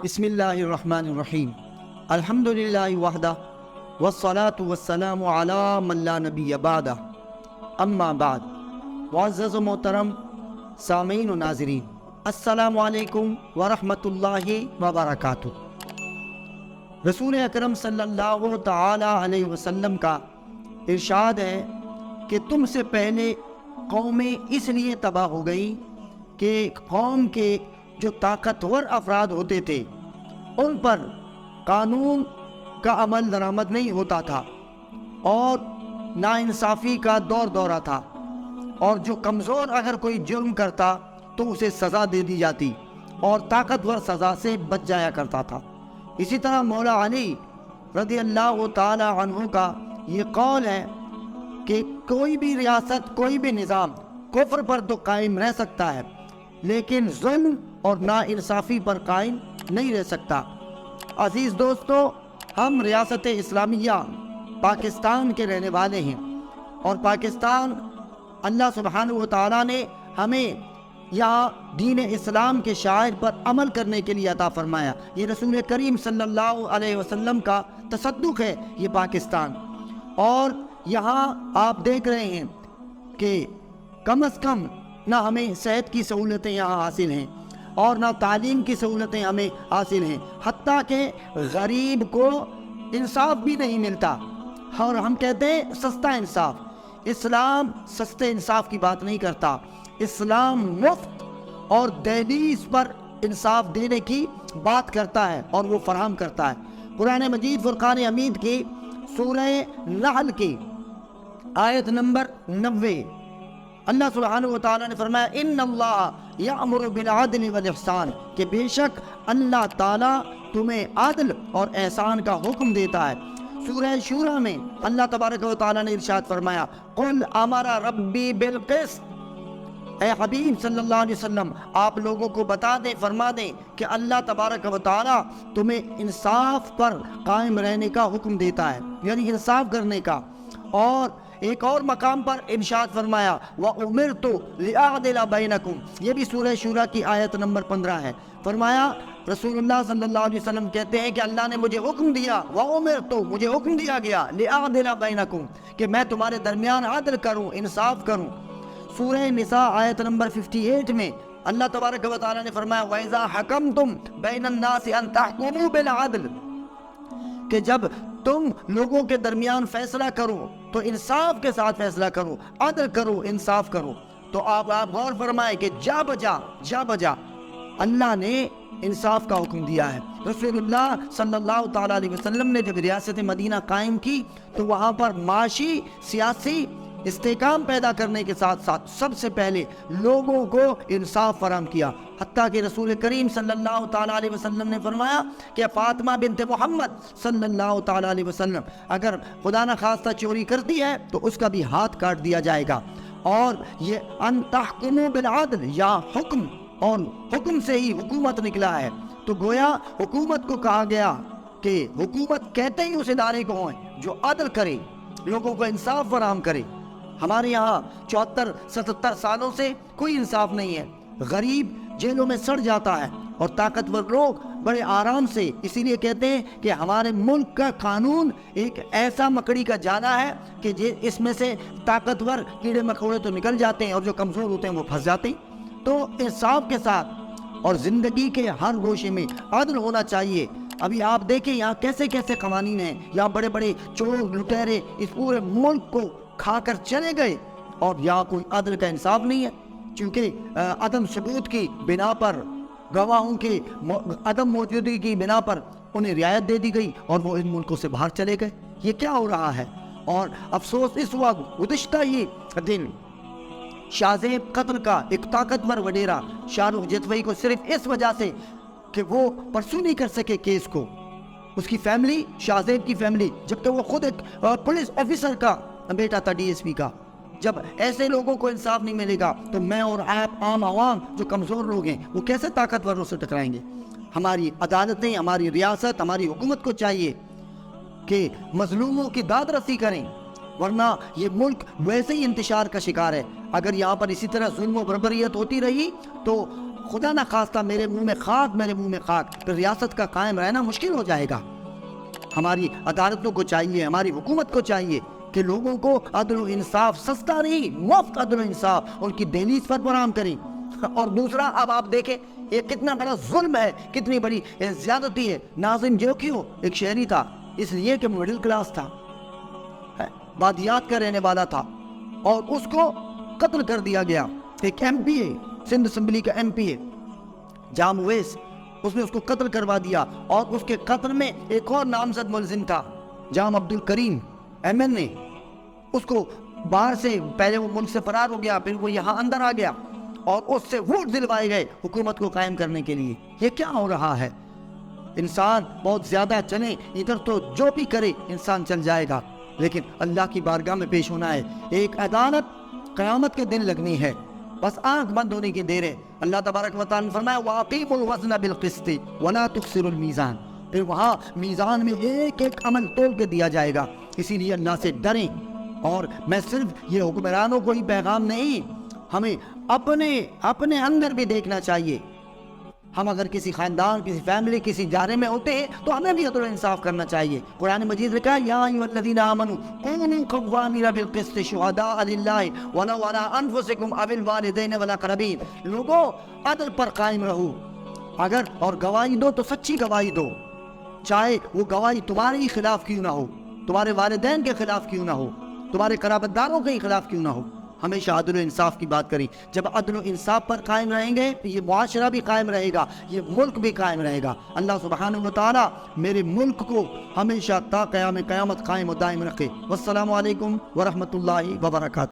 بسم اللہ الرحمن الرحیم، الحمدللہ وحدہ والصلاة والسلام علی من لا نبی بعدہ، اما بعد۔ معزز و محترم سامعین و ناظرین، السلام علیکم ورحمۃ اللہ وبرکاتہ۔ رسول اکرم صلی اللہ تعالی علیہ وسلم کا ارشاد ہے کہ تم سے پہلے قومیں اس لیے تباہ ہو گئی کہ قوم کے جو طاقتور افراد ہوتے تھے ان پر قانون کا عمل درآمد نہیں ہوتا تھا اور ناانصافی کا دور دورہ تھا، اور جو کمزور اگر کوئی جرم کرتا تو اسے سزا دے دی جاتی اور طاقتور سزا سے بچ جایا کرتا تھا۔ اسی طرح مولا علی رضی اللہ تعالی عنہ کا یہ قول ہے کہ کوئی بھی ریاست، کوئی بھی نظام کفر پر تو قائم رہ سکتا ہے لیکن ظلم اور ناانصافی پر قائم نہیں رہ سکتا۔ عزیز دوستو، ہم ریاست اسلامیہ پاکستان کے رہنے والے ہیں، اور پاکستان اللہ سبحانہ و تعالیٰ نے ہمیں یہاں دین اسلام کے شعائر پر عمل کرنے کے لیے عطا فرمایا۔ یہ رسول کریم صلی اللہ علیہ وسلم کا تصدق ہے یہ پاکستان، اور یہاں آپ دیکھ رہے ہیں کہ کم از کم نہ ہمیں صحت کی سہولتیں یہاں حاصل ہیں اور نہ تعلیم کی سہولتیں ہمیں حاصل ہیں، حتیٰ کہ غریب کو انصاف بھی نہیں ملتا، اور ہم کہتے ہیں سستا انصاف۔ اسلام سستے انصاف کی بات نہیں کرتا، اسلام مفت اور دہلیز پر انصاف دینے کی بات کرتا ہے اور وہ فراہم کرتا ہے۔ قرآن مجید فرقان حمید کی سورہ نحل کی آیت نمبر 90 اللہ سبحانہ و تعالیٰ نے فرمایا ان اللہ یأمر بالعدل والاحسان، کہ بے شک اللہ تعالیٰ تمہیں عدل اور احسان کا حکم دیتا ہے۔ سورہ شورى میں اللہ تبارک و تعالیٰ نے ارشاد فرمایا قل امر ربی بالقسط، اے حبیب صلی اللہ علیہ وسلم آپ لوگوں کو بتا دیں، فرما دیں کہ اللہ تبارک و تعالیٰ تمہیں انصاف پر قائم رہنے کا حکم دیتا ہے، یعنی انصاف کرنے کا۔ اور ایک اور مقام پر ارشاد فرمایا وَأُمِرْتُ لِأَعْدِلَ بَيْنَكُمْ، یہ بھی سورہ شورى کی آیت نمبر 15 ہے۔ فرمایا رسول اللہ صلی اللہ علیہ وسلم کہتے ہیں کہ اللہ نے مجھے حکم دیا، وَأُمِرْتُ، مجھے حکم دیا گیا، لِأَعْدِلَ بَيْنَكُمْ، کہ میں تمہارے درمیان عدل کروں، انصاف کروں۔ سورہ نساء آیت نمبر 58 میں اللہ تبارک و تعالیٰ نے فرمایا وَإِذَا حَكَمْتُمْ بَيْنَ النَّاسِ أَن تَحْكُمُوا بِالْعَدْلِ، کہ جب تم لوگوں کے درمیان فیصلہ کرو تو انصاف کے ساتھ فیصلہ کرو، عدل کرو، انصاف کرو۔ تو آپ غور فرمائے کہ جا بجا اللہ نے انصاف کا حکم دیا ہے۔ رسول اللہ صلی اللہ تعالیٰ علیہ وسلم نے جب ریاست مدینہ قائم کی تو وہاں پر معاشی سیاسی استحکام پیدا کرنے کے ساتھ ساتھ سب سے پہلے لوگوں کو انصاف فراہم کیا، حتیٰ کہ رسول کریم صلی اللہ تعالیٰ علیہ وسلم نے فرمایا کہ فاطمہ بنت محمد صلی اللہ تعالیٰ علیہ وسلم اگر خدا نخواستہ چوری کرتی ہے تو اس کا بھی ہاتھ کاٹ دیا جائے گا۔ اور یہ ان تحکموا بالعدل، یا حکم، اور حکم سے ہی حکومت نکلا ہے، تو گویا حکومت کو کہا گیا کہ حکومت کہتے ہی اس ادارے کو ہیں جو عدل کرے، لوگوں کو انصاف فراہم کرے۔ ہمارے یہاں 74-77 سالوں سے کوئی انصاف نہیں ہے، غریب جیلوں میں سڑ جاتا ہے اور طاقتور لوگ بڑے آرام سے، اسی لیے کہتے ہیں کہ ہمارے ملک کا قانون ایک ایسا مکڑی کا جالا ہے کہ اس میں سے طاقتور کیڑے مکوڑے تو نکل جاتے ہیں اور جو کمزور ہوتے ہیں وہ پھنس جاتے ہیں۔ تو انصاف کے ساتھ اور زندگی کے ہر گوشے میں عدل ہونا چاہیے۔ ابھی آپ دیکھیں یہاں کیسے کیسے قوانین ہیں، یہاں بڑے بڑے چور لٹیرے اس پورے ملک کو کھا کر چلے گئے اور یہاں کوئی عدل کا انصاف نہیں ہے، چونکہ عدم ثبوت کی بنا پر، گواہوں کے عدم موجودگی کی بنا پر انہیں رعایت دے دی گئی اور وہ ان ملکوں سے باہر چلے گئے۔ یہ کیا ہو رہا ہے؟ اور افسوس اس وقت گزشتہ یہ دن شاہ زیب قتل کا ایک طاقتور وڈیرا شاہ رخ جتوئی کو صرف اس وجہ سے کہ وہ پرسو نہیں کر سکے کیس کو، اس کی فیملی، شاہ زیب کی فیملی، جبکہ وہ خود ایک پولیس آفیسر کا بیٹا تھا، ڈی ایس پی کا۔ جب ایسے لوگوں کو انصاف نہیں ملے گا تو میں اور آپ عام عوام جو کمزور لوگ ہیں وہ کیسے طاقتوروں سے ٹکرائیں گے؟ ہماری عدالتیں، ہماری ریاست، ہماری حکومت کو چاہیے کہ مظلوموں کی داد رسی کریں، ورنہ یہ ملک ویسے ہی انتشار کا شکار ہے۔ اگر یہاں پر اسی طرح ظلم و بربریت ہوتی رہی تو خدا نہ خواستہ میرے منہ میں خاک، پھر ریاست کا قائم رہنا مشکل ہو جائے گا۔ ہماری عدالتوں کو چاہیے، ہماری حکومت کو چاہیے کہ لوگوں کو عدل و انصاف، سستا نہیں مفت عدل و انصاف ان کی دہلیز پر فراہم کریں۔ اور دوسرا، اب آپ دیکھیں یہ کتنا بڑا ظلم ہے، کتنی بڑی زیادتی ہے۔ ناظم جو کیوں ایک شہری تھا، اس لیے کہ مڈل کلاس تھا، بادیات کا رہنے والا تھا، اور اس کو قتل کر دیا گیا۔ ایک ایم پی ہے، سندھ اسمبلی کا ایم پی ہے جام اویس، اس نے اس کو قتل کروا دیا۔ اور اس کے قتل میں ایک اور نامزد ملزم تھا جام عبد الکریم ایم این اے، اس کو باہر سے، پہلے وہ ملک سے فرار ہو گیا، پھر وہ یہاں اندر آ گیا اور اس سے ووٹ دلوائے گئے حکومت کو قائم کرنے کے لیے۔ یہ کیا ہو رہا ہے؟ انسان بہت زیادہ چلے ادھر تو جو بھی کرے انسان چل جائے گا، لیکن اللہ کی بارگاہ میں پیش ہونا ہے۔ ایک عدالت قیامت کے دن لگنی ہے، بس آنکھ بند ہونے کی دیر ہے۔ اللہ تبارک و تعالیٰ نے فرمایا وَأَقِيمُوا الْوَزْنَ بِالْقِسْطِ وَلَا تُخْسِرُوا الْمِيزَانَ، پھر وہاں میزان میں ایک ایک عمل تول کے دیا جائے گا۔ اسی لیے اللہ سے ڈریں۔ اور میں صرف یہ حکمرانوں کو ہی پیغام نہیں، ہمیں اپنے اندر بھی دیکھنا چاہیے۔ ہم اگر کسی خاندان، کسی فیملی، کسی ادارے میں ہوتے ہیں تو ہمیں بھی عدل و انصاف کرنا چاہیے۔ قرآن مجید میں کہا یا ایھا الذین آمنوا کونوا قوامین بالقسط شہداء للہ ولو علی انفسکم او الوالدین والاقربین، لوگوں عدل پر قائم رہو، اور گواہی دو تو سچی گواہی دو، چاہے وہ گواہی تمہارے ہی خلاف کیوں نہ ہو، تمہارے والدین کے خلاف کیوں نہ ہو، تمہارے قرابت داروں کے خلاف کیوں نہ ہو۔ ہمیشہ عدل و انصاف کی بات کریں۔ جب عدل و انصاف پر قائم رہیں گے یہ معاشرہ بھی قائم رہے گا، یہ ملک بھی قائم رہے گا۔ اللہ سبحانہ و تعالی میرے ملک کو ہمیشہ تا قیام قیامت قائم و دائم رکھے۔ والسلام علیکم ورحمۃ اللہ وبرکاتہ۔